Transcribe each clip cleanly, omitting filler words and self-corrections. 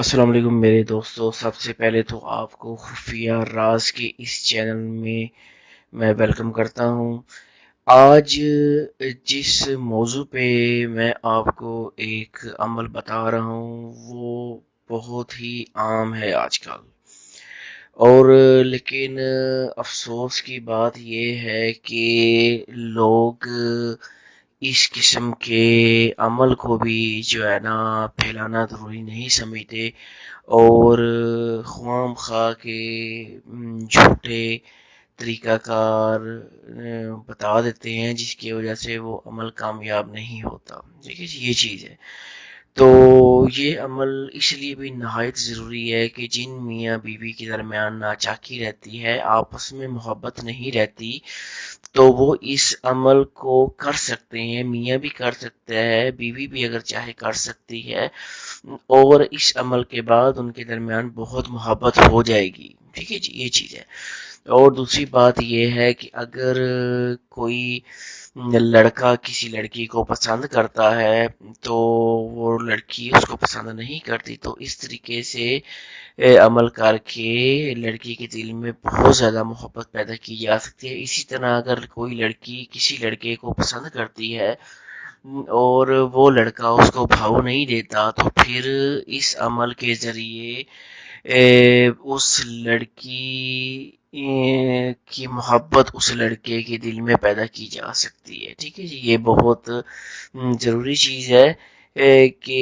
السلام علیکم میرے دوستو، سب سے پہلے تو آپ کو خفیہ راز کے اس چینل میں ویلکم کرتا ہوں۔ آج جس موضوع پہ میں آپ کو ایک عمل بتا رہا ہوں وہ بہت ہی عام ہے آج کل، اور لیکن افسوس کی بات یہ ہے کہ لوگ اس قسم کے عمل کو بھی جو ہے نا پھیلانا ضروری نہیں سمجھتے، اور خواہ خواہ کے جھوٹے طریقہ کار بتا دیتے ہیں، جس کی وجہ سے وہ عمل کامیاب نہیں ہوتا۔ ٹھیک ہے جی، یہ چیز ہے۔ تو یہ عمل اس لیے بھی نہایت ضروری ہے کہ جن میاں بیوی کے درمیان ناچاکی رہتی ہے، آپس میں محبت نہیں رہتی، تو وہ اس عمل کو کر سکتے ہیں۔ میاں بھی کر سکتا ہے، بیوی بھی اگر چاہے کر سکتی ہے، اور اس عمل کے بعد ان کے درمیان بہت محبت ہو جائے گی۔ ٹھیک ہے جی، یہ چیز ہے۔ اور دوسری بات یہ ہے کہ اگر کوئی لڑکا کسی لڑکی کو پسند کرتا ہے تو وہ لڑکی اس کو پسند نہیں کرتی، تو اس طریقے سے عمل کر کے لڑکی کے دل میں بہت زیادہ محبت پیدا کی جا سکتی ہے۔ اسی طرح اگر کوئی لڑکی کسی لڑکے کو پسند کرتی ہے اور وہ لڑکا اس کو بھاؤ نہیں دیتا، تو پھر اس عمل کے ذریعے اس لڑکی کی محبت اس لڑکے کے دل میں پیدا کی جا سکتی ہے۔ ٹھیک ہے جی، یہ بہت ضروری چیز ہے کہ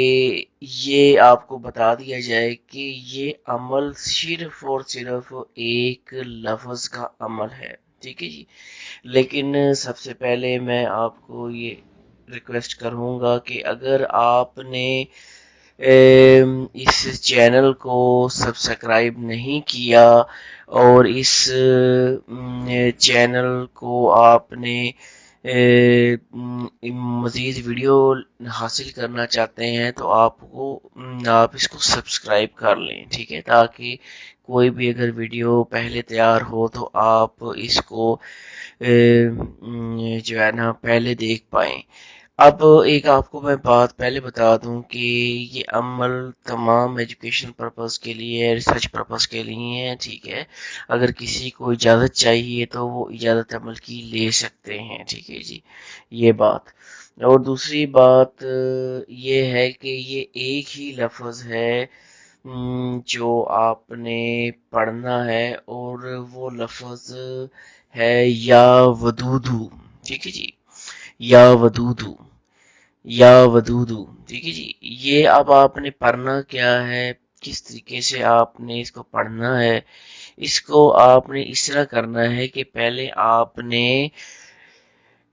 یہ آپ کو بتا دیا جائے کہ یہ عمل صرف اور صرف ایک لفظ کا عمل ہے۔ ٹھیک ہے جی، لیکن سب سے پہلے میں آپ کو یہ ریکویسٹ کروں گا کہ اگر آپ نے اس چینل کو سبسکرائب نہیں کیا اور اس چینل کو آپ نے مزید ویڈیو حاصل کرنا چاہتے ہیں، تو آپ اس کو سبسکرائب کر لیں، ٹھیک ہے، تاکہ کوئی بھی اگر ویڈیو پہلے تیار ہو تو آپ اس کو جو ہے نا پہلے دیکھ پائیں۔ اب ایک آپ کو میں بات پہلے بتا دوں کہ یہ عمل تمام ایجوکیشن پرپس کے لیے، ریسرچ پرپس کے لیے ہے، ٹھیک ہے۔ اگر کسی کو اجازت چاہیے تو وہ اجازت عمل کی لے سکتے ہیں، ٹھیک ہے جی، یہ بات۔ اور دوسری بات یہ ہے کہ یہ ایک ہی لفظ ہے جو آپ نے پڑھنا ہے، اور وہ لفظ ہے یا ودودو۔ ٹھیک ہے جی، یا ودودو، یا ودودو، ٹھیک ہے جی۔ یہ اب آپ نے پڑھنا کیا ہے، کس طریقے سے آپ نے اس کو پڑھنا ہے، اس کو آپ نے اس طرح کرنا ہے کہ پہلے آپ نے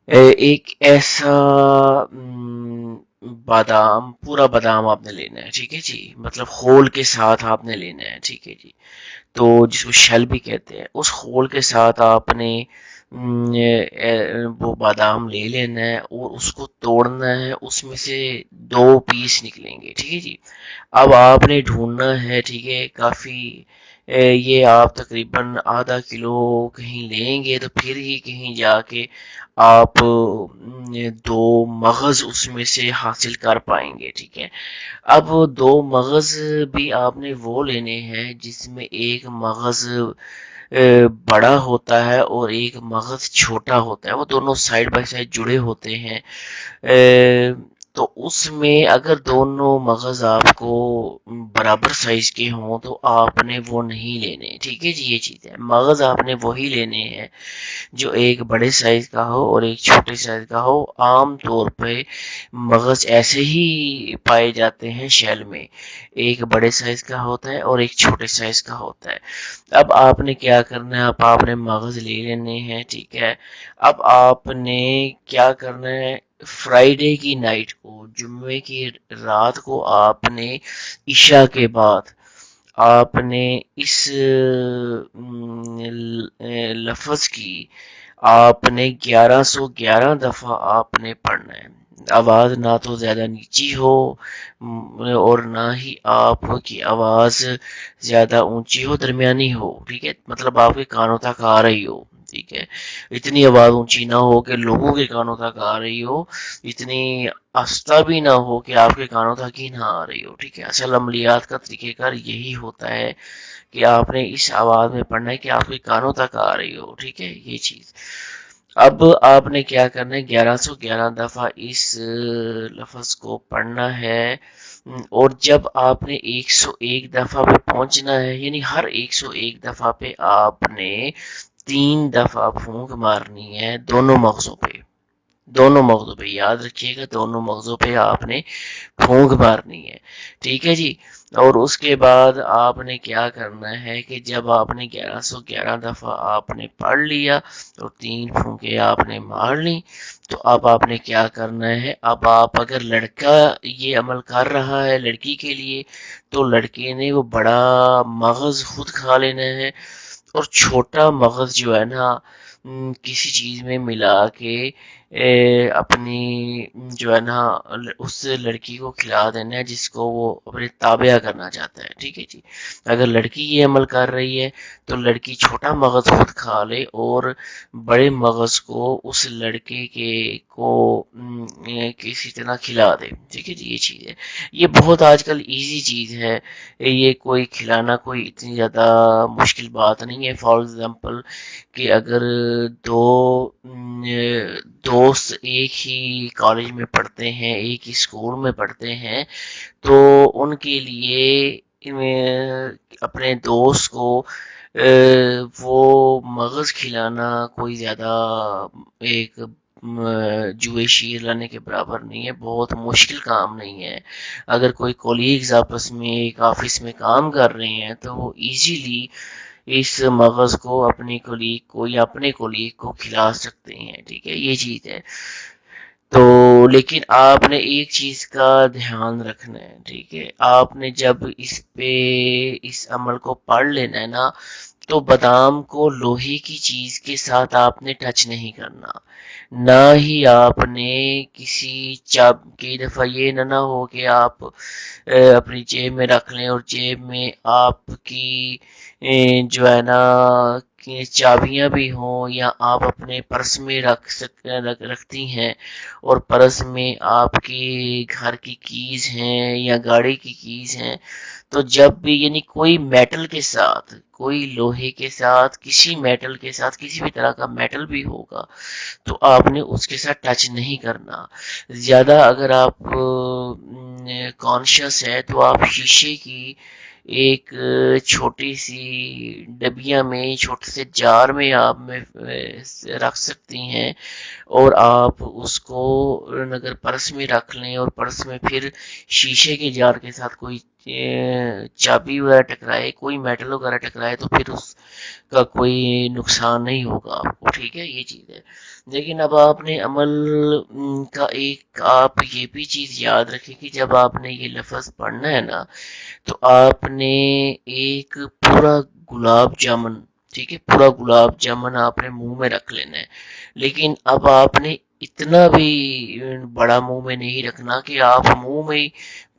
ایک ایسا بادام، پورا بادام آپ نے لینا ہے، ٹھیک ہے جی، مطلب خول کے ساتھ آپ نے لینا ہے، ٹھیک ہے جی، تو جس کو شل بھی کہتے ہیں، اس خول کے ساتھ آپ نے وہ بادام لے لینا ہے اور اس کو توڑنا ہے، اس میں سے دو پیس نکلیں گے، ٹھیک ہے جی۔ اب آپ نے ڈھونڈنا ہے، ٹھیک ہے، کافی یہ آپ تقریباً آدھا کلو کہیں لیں گے تو پھر ہی کہیں جا کے آپ دو مغز اس میں سے حاصل کر پائیں گے، ٹھیک ہے۔ اب دو مغز بھی آپ نے وہ لینے ہیں جس میں ایک مغز بڑا ہوتا ہے اور ایک مغز چھوٹا ہوتا ہے، وہ دونوں سائڈ بائی سائڈ جڑے ہوتے ہیں۔ تو اس میں اگر دونوں مغز آپ کو برابر سائز کے ہوں تو آپ نے وہ نہیں لینے، ٹھیک ہے جی، یہ چیز ہے۔ مغز آپ نے وہی لینے ہیں جو ایک بڑے سائز کا ہو اور ایک چھوٹے سائز کا ہو۔ عام طور پہ مغز ایسے ہی پائے جاتے ہیں شیل میں، ایک بڑے سائز کا ہوتا ہے اور ایک چھوٹے سائز کا ہوتا ہے۔ اب آپ نے کیا کرنا ہے، اب آپ نے مغز لے لینے ہیں، ٹھیک ہے۔ اب آپ نے کیا کرنا ہے، فرائیڈے کی نائٹ کو، جمعے کی رات کو آپ نے عشاء کے بعد آپ نے اس لفظ کی آپ نے 1111 دفعہ آپ نے پڑھنا ہے۔ آواز نہ تو زیادہ نیچی ہو اور نہ ہی آپ کی آواز زیادہ اونچی ہو، درمیانی ہو، ٹھیک ہے، مطلب آپ کے کانوں تک آ رہی ہو، ٹھیک ہے، اتنی آواز اونچی نہ ہو کہ لوگوں کے کانوں تک آ رہی ہو، اتنی آہستہ بھی نہ ہو کہ آپ کے کانوں تک ہی نہ آ رہی ہو، ٹھیک ہے۔ اصل عملیات کا طریقہ کار یہی ہوتا ہے کہ آپ نے اس آواز میں پڑھنا ہے کہ آپ کے کانوں تک آ رہی ہو، ٹھیک ہے، یہ چیز۔ اب آپ نے کیا کرنا ہے، 1111 دفعہ اس لفظ کو پڑھنا ہے، اور جب آپ نے 101 دفعہ پہ پہنچنا ہے، یعنی ہر 101 دفعہ پہ آپ نے 3 دفعہ پھونک مارنی ہے دونوں مغزوں پہ، دونوں مغزوں پہ، یاد رکھیے گا، دونوں مغزوں پہ آپ نے پھونک مارنی ہے، ٹھیک ہے جی۔ اور اس کے بعد آپ نے کیا کرنا ہے کہ جب آپ نے 1111 دفعہ آپ نے پڑھ لیا اور 3 پھونکے آپ نے مار لی، تو اب آپ نے کیا کرنا ہے، اب آپ اگر لڑکا یہ عمل کر رہا ہے لڑکی کے لیے، تو لڑکے نے وہ بڑا مغز خود کھا لینا ہے، اور چھوٹا مغز جو ہے نا کسی چیز میں ملا کے اپنی جو ہے نا اس لڑکی کو کھلا دینا ہے جس کو وہ اپنے تابع کرنا چاہتا ہے، ٹھیک ہے جی۔ اگر لڑکی یہ عمل کر رہی ہے تو لڑکی چھوٹا مغز خود کھا لے اور بڑے مغز کو اس لڑکے کے کو کسی طرح کھلا دے، ٹھیک ہے جی، یہ چیز ہے۔ یہ بہت آج کل ایزی چیز ہے، یہ کوئی کھلانا کوئی اتنی زیادہ مشکل بات نہیں ہے۔ فار ایگزامپل کہ اگر دو دوست ایک ہی کالج میں پڑھتے ہیں، ایک ہی اسکول میں پڑھتے ہیں، تو ان کے لیے اپنے دوست کو وہ مغز کھلانا کوئی زیادہ ایک جوئے شیر لانے کے برابر نہیں ہے، بہت مشکل کام نہیں ہے۔ اگر کوئی کولیگز آپس میں ایک آفس میں کام کر رہے ہیں تو وہ ایزیلی اس مغز کو اپنے کولیگ کو یا اپنے کولیگ کو کھلا سکتے ہیں، ٹھیک ہے، یہ چیز ہے۔ تو لیکن آپ نے ایک چیز کا دھیان رکھنا ہے، ٹھیک ہے، آپ نے جب اس پہ اس عمل کو پڑھ لینا ہے نا، تو بادام کو لوہے کی چیز کے ساتھ آپ نے ٹچ نہیں کرنا، نہ ہی آپ نے کسی چاب کی دفعہ یہ نہ ہو کہ آپ اپنی جیب میں رکھ لیں اور جیب میں آپ کی جو ہے نا چابیاں بھی ہوں، یا آپ اپنے پرس میں رکھتی ہیں اور پرس میں آپ کی گھر کی کیز ہیں یا گاڑی کی کیز ہیں، تو جب بھی یعنی کوئی میٹل کے ساتھ، کوئی لوہے کے ساتھ، کسی میٹل کے ساتھ، کسی بھی طرح کا میٹل بھی ہوگا تو آپ نے اس کے ساتھ ٹچ نہیں کرنا۔ زیادہ اگر آپ کانشیس ہے تو آپ شیشے کی ایک چھوٹی سی ڈبیا میں، چھوٹے سے جار میں آپ میں رکھ سکتی ہیں، اور آپ اس کو اگر پرس میں رکھ لیں اور پرس میں پھر شیشے کے جار کے ساتھ کوئی چابی وغیرہ ٹکرائے، کوئی میٹل وغیرہ ٹکرائے، تو پھر اس کا کوئی نقصان نہیں ہوگا آپ کو، ٹھیک ہے، یہ چیز ہے۔ لیکن اب آپ نے عمل کا ایک آپ یہ بھی چیز یاد رکھیں کہ جب آپ نے یہ لفظ پڑھنا ہے نا، تو آپ نے ایک پورا گلاب جامن، ٹھیک ہے، پورا گلاب جامن آپ نے منہ میں رکھ لینا ہے، لیکن اب آپ نے اتنا بھی بڑا منہ میں نہیں رکھنا کہ آپ منہ میں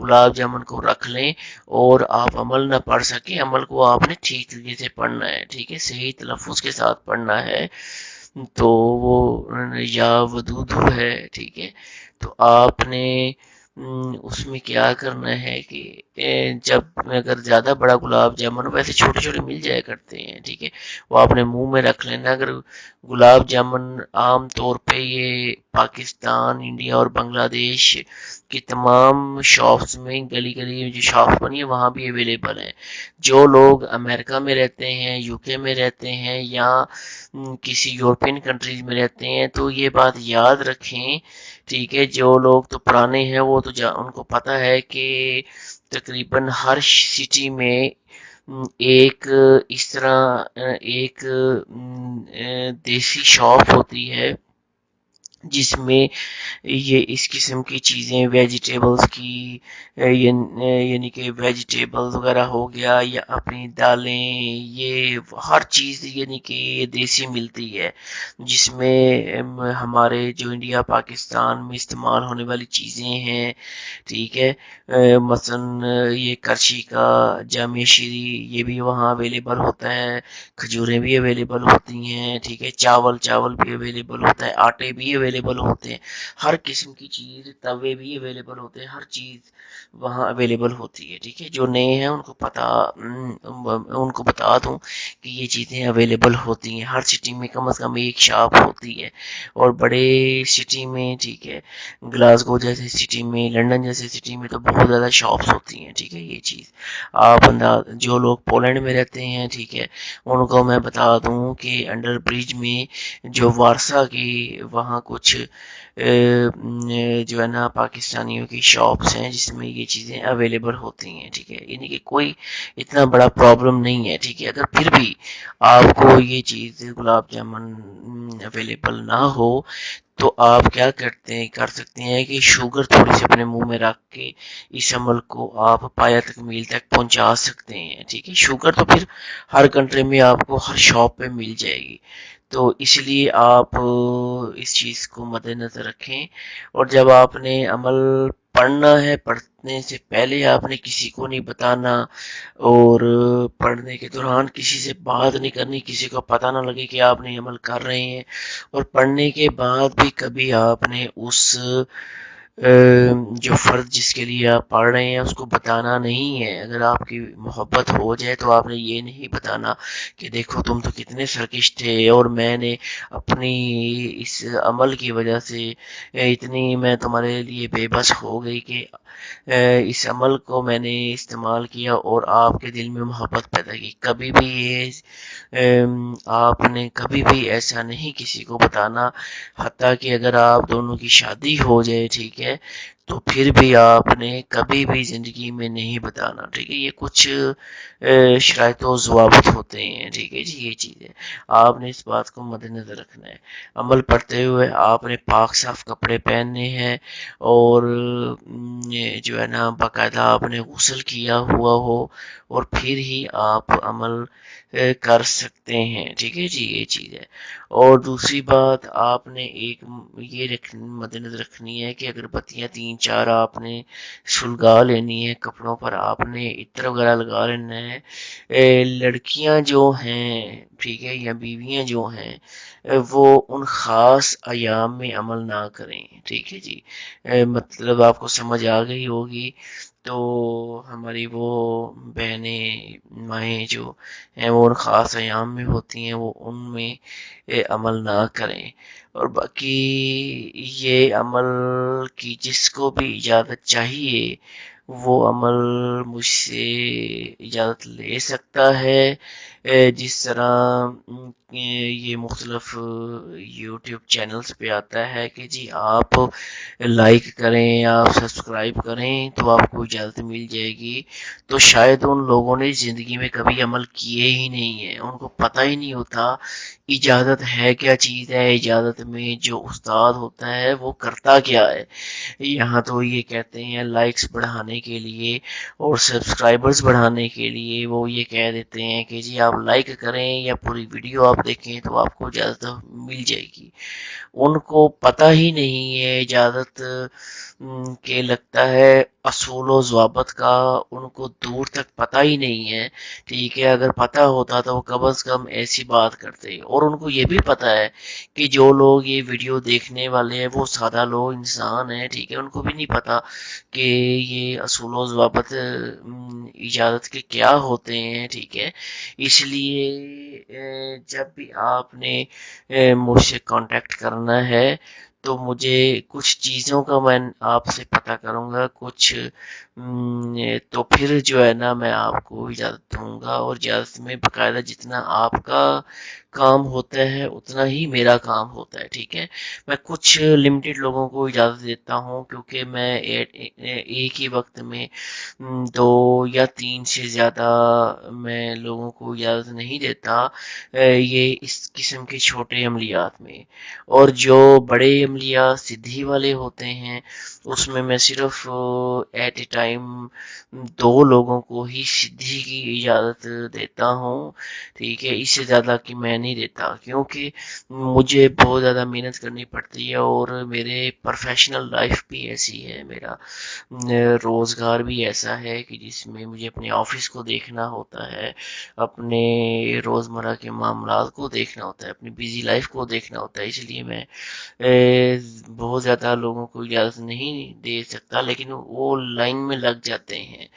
گلاب جامن کو رکھ لیں اور آپ عمل نہ پڑھ سکیں۔ عمل کو آپ نے ٹھیک طریقے سے پڑھنا ہے، ٹھیک ہے، صحیح تلفظ کے ساتھ پڑھنا ہے، تو وہ یا ودود ہے، ٹھیک ہے۔ تو آپ نے اس میں کیا کرنا ہے کہ جب اگر زیادہ بڑا گلاب جامن، ویسے چھوٹے چھوٹے مل جایا کرتے ہیں، ٹھیک ہے، وہ آپ نے منہ میں رکھ لینا۔ اگر گلاب جامن عام طور پہ یہ پاکستان، انڈیا اور بنگلہ دیش کی تمام شاپس میں، گلی گلی میں جو شاپس بنی ہے وہاں بھی اویلیبل ہیں۔ جو لوگ امریکہ میں رہتے ہیں، یو کے میں رہتے ہیں، یا کسی یورپین کنٹریز میں رہتے ہیں، تو یہ بات یاد رکھیں، ٹھیک ہے، جو لوگ تو پرانے ہیں وہ تو ان کو پتہ ہے کہ تقریباً ہر سٹی میں ایک اس طرح ایک دیسی شاپ ہوتی ہے جس میں یہ اس قسم کی چیزیں ویجیٹیبلز کی یعنی کہ ویجیٹیبلز وغیرہ ہو گیا یا اپنی دالیں، یہ ہر چیز یعنی کہ یہ دیسی ملتی ہے، جس میں ہمارے جو انڈیا پاکستان میں استعمال ہونے والی چیزیں ہیں، ٹھیک ہے، مثلا یہ کرچی کا جامع شیری یہ بھی وہاں اویلیبل ہوتا ہے، کھجوریں بھی اویلیبل ہوتی ہیں، ٹھیک ہے، چاول بھی اویلیبل ہوتا ہے، آٹے بھی اویلیبل ہوتے ہیں، ہر قسم کی چیز، توے بھی اویلیبل ہوتے ہیں، ہر چیز وہاں اویلیبل ہوتی ہے، ٹھیک ہے۔ جو نئے ہیں ان کو بتا دوں کہ یہ چیزیں اویلیبل ہوتی ہیں، ہر سٹی میں کم از کم ایک شاپ ہوتی ہے، اور بڑے سٹی میں، ٹھیک ہے، گلاسگو جیسے سٹی میں، لنڈن جیسے سٹی میں تو بہت زیادہ شاپس ہوتی ہیں، ٹھیک ہے۔ یہ چیز آپ جو لوگ پولینڈ میں رہتے ہیں، ٹھیک ہے، ان کو میں بتا دوں کہ انڈر برج میں جو وارسا کی وہاں کچھ جو ہے نا پاکستانیوں کی شاپس ہیں جس میں یہ چیزیں اویلیبل ہوتی ہیں، ٹھیک ہے، یعنی کہ کوئی اتنا بڑا پرابلم نہیں ہے، ٹھیک ہے۔ اگر پھر بھی آپ کو یہ چیز گلاب جامن اویلیبل نہ ہو تو آپ کیا کر سکتے ہیں کہ شوگر تھوڑی سی اپنے منہ میں رکھ کے اس عمل کو آپ پایا تک میل تک پہنچا سکتے ہیں، ٹھیک ہے۔ شوگر تو پھر ہر کنٹری میں آپ کو ہر شاپ پہ مل جائے گی، تو اس لیے آپ اس چیز کو مد نظر رکھیں، اور جب آپ نے عمل پڑھنا ہے، پڑھنے سے پہلے آپ نے کسی کو نہیں بتانا، اور پڑھنے کے دوران کسی سے بات نہیں کرنی، کسی کو پتہ نہ لگے کہ آپ نے عمل کر رہے ہیں، اور پڑھنے کے بعد بھی کبھی آپ نے اس جو فرد جس کے لیے آپ پڑھ رہے ہیں اس کو بتانا نہیں ہے۔ اگر آپ کی محبت ہو جائے تو آپ نے یہ نہیں بتانا کہ دیکھو تم تو کتنے سرکش تھے، اور میں نے اپنی اس عمل کی وجہ سے اتنی میں تمہارے لیے بے بس ہو گئی کہ اس عمل کو میں نے استعمال کیا اور آپ کے دل میں محبت پیدا کی۔ کبھی بھی یہ آپ نے کبھی بھی ایسا نہیں کسی کو بتانا، حتیٰ کہ اگر آپ دونوں کی شادی ہو جائے، ٹھیک ہے، تو پھر بھی آپ نے کبھی بھی زندگی میں نہیں بتانا، ٹھیک ہے۔ یہ کچھ شرائط و ضوابط ہوتے ہیں، ٹھیک ہے جی، یہ چیز ہے، آپ نے اس بات کو مد نظر رکھنا ہے۔ عمل پڑھتے ہوئے آپ نے پاک صاف کپڑے پہننے ہیں، اور جو ہے نا باقاعدہ آپ نے غسل کیا ہوا ہو، اور پھر ہی آپ عمل کر سکتے ہیں، ٹھیک ہے جی، یہ چیز ہے۔ اور دوسری بات آپ نے ایک یہ مد نظر رکھنی ہے کہ اگربتیاں 3-4 آپ نے سلگا لینی ہے، کپڑوں پر آپ نے عطر وغیرہ لگا لینا ہے۔ لڑکیاں جو ہیں، ٹھیک ہے، یا بیویاں جو ہیں، وہ ان خاص ایام میں عمل نہ کریں، ٹھیک ہے جی، مطلب آپ کو سمجھ آ گئی ہوگی۔ تو ہماری وہ بہنیں مائیں جو ہیں وہ ان خاص ایام میں ہوتی ہیں، وہ ان میں عمل نہ کریں، اور باقی یہ عمل کی جس کو بھی اجازت چاہیے وہ عمل مجھ سے اجازت لے سکتا ہے، جس طرح یہ مختلف یوٹیوب چینلز پہ آتا ہے کہ جی آپ لائک کریں، آپ سبسکرائب کریں تو آپ کو اجازت مل جائے گی، تو شاید ان لوگوں نے زندگی میں کبھی عمل کیے ہی نہیں ہیں، ان کو پتہ ہی نہیں ہوتا اجازت ہے کیا چیز ہے، اجازت میں جو استاد ہوتا ہے وہ کرتا کیا ہے۔ یہاں تو یہ کہتے ہیں لائکس بڑھانے کے لیے اور سبسکرائبرز بڑھانے کے لیے وہ یہ کہہ دیتے ہیں کہ جی آپ لائک کریں یا پوری ویڈیو آپ دیکھیں تو آپ کو اجازت مل جائے گی۔ ان کو پتہ ہی نہیں ہے اجازت کہ لگتا ہے اصول و ضوابط کا، ان کو دور تک پتہ ہی نہیں ہے، ٹھیک ہے۔ اگر پتہ ہوتا تو وہ کم از کم ایسی بات کرتے، اور ان کو یہ بھی پتہ ہے کہ جو لوگ یہ ویڈیو دیکھنے والے ہیں وہ سادہ لوگ انسان ہیں، ٹھیک ہے، ان کو بھی نہیں پتہ کہ یہ اصول و ضوابط اجازت کے کیا ہوتے ہیں، ٹھیک ہے۔ اس لیے جب بھی آپ نے مجھ سے کانٹیکٹ کرنا ہے تو مجھے کچھ چیزوں کا میں آپ سے پتہ کروں گا، کچھ تو پھر جو ہے نا میں آپ کو اجازت دوں گا، اور اجازت میں باقاعدہ جتنا آپ کا کام ہوتا ہے اتنا ہی میرا کام ہوتا ہے، ٹھیک ہے؟ میں کچھ لمیٹڈ لوگوں کو اجازت دیتا ہوں، کیونکہ میں ایک ہی وقت میں 2 یا 3 سے زیادہ میں لوگوں کو اجازت نہیں دیتا یہ اس قسم کے چھوٹے عملیات میں. اور جو بڑے عملیات سدھی والے ہوتے ہیں اس میں صرف ایٹ اے ٹائم 2 لوگوں کو ہی سدھی کی اجازت دیتا ہوں، ٹھیک ہے؟ اس سے زیادہ کہ میں نہیں دیتا، کیونکہ مجھے بہت زیادہ محنت کرنی پڑتی ہے اور میرے پروفیشنل لائف بھی ایسی ہے، میرا روزگار بھی ایسا ہے کہ جس میں مجھے اپنے آفس کو دیکھنا ہوتا ہے، اپنے روزمرہ کے معاملات کو دیکھنا ہوتا ہے، اپنی بیزی لائف کو دیکھنا ہوتا ہے. اس لیے میں بہت زیادہ لوگوں کو اجازت نہیں دے سکتا، لیکن وہ لائن میں لگ جاتے ہیں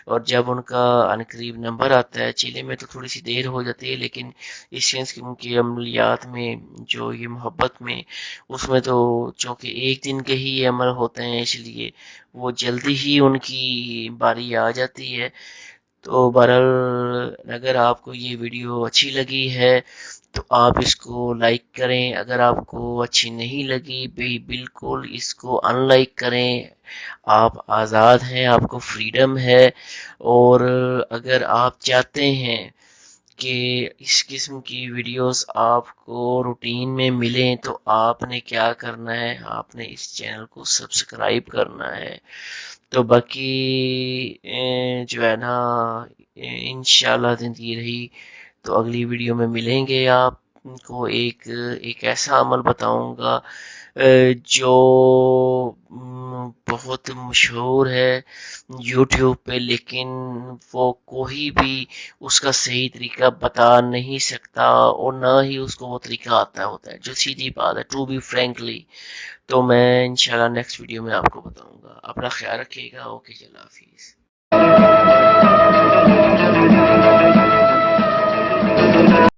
اور جب ان کا عنقریب نمبر آتا ہے، چیلے میں تو تھوڑی سی دیر ہو جاتی ہے، لیکن اس سینس کے عملیات میں جو یہ محبت میں اس میں تو چونکہ ایک دن کے ہی یہ عمل ہوتے ہیں، اس لیے وہ جلدی ہی ان کی باری آ جاتی ہے. تو بہرحال اگر آپ کو یہ ویڈیو اچھی لگی ہے تو آپ اس کو لائک کریں، اگر آپ کو اچھی نہیں لگی بھی بالکل اس کو ان لائک کریں. آپ آزاد ہیں، آپ کو فریڈم ہے، اور اگر آپ چاہتے ہیں کہ اس قسم کی ویڈیوز آپ کو روٹین میں ملیں تو آپ نے کیا کرنا ہے، آپ نے اس چینل کو سبسکرائب کرنا ہے. تو باقی جو ہے نا انشاءاللہ زندگی رہی تو اگلی ویڈیو میں ملیں گے. آپ کو ایک ایسا عمل بتاؤں گا جو بہت مشہور ہے یوٹیوب پہ، لیکن وہ کوئی بھی اس کا صحیح طریقہ بتا نہیں سکتا اور نہ ہی اس کو وہ طریقہ آتا ہوتا ہے، جو سیدھی بات ہے ٹو بی فرینکلی. تو میں انشاءاللہ نیکسٹ ویڈیو میں آپ کو بتاؤں گا. اپنا خیال رکھیے گا. اوکے، اللہ حافظ.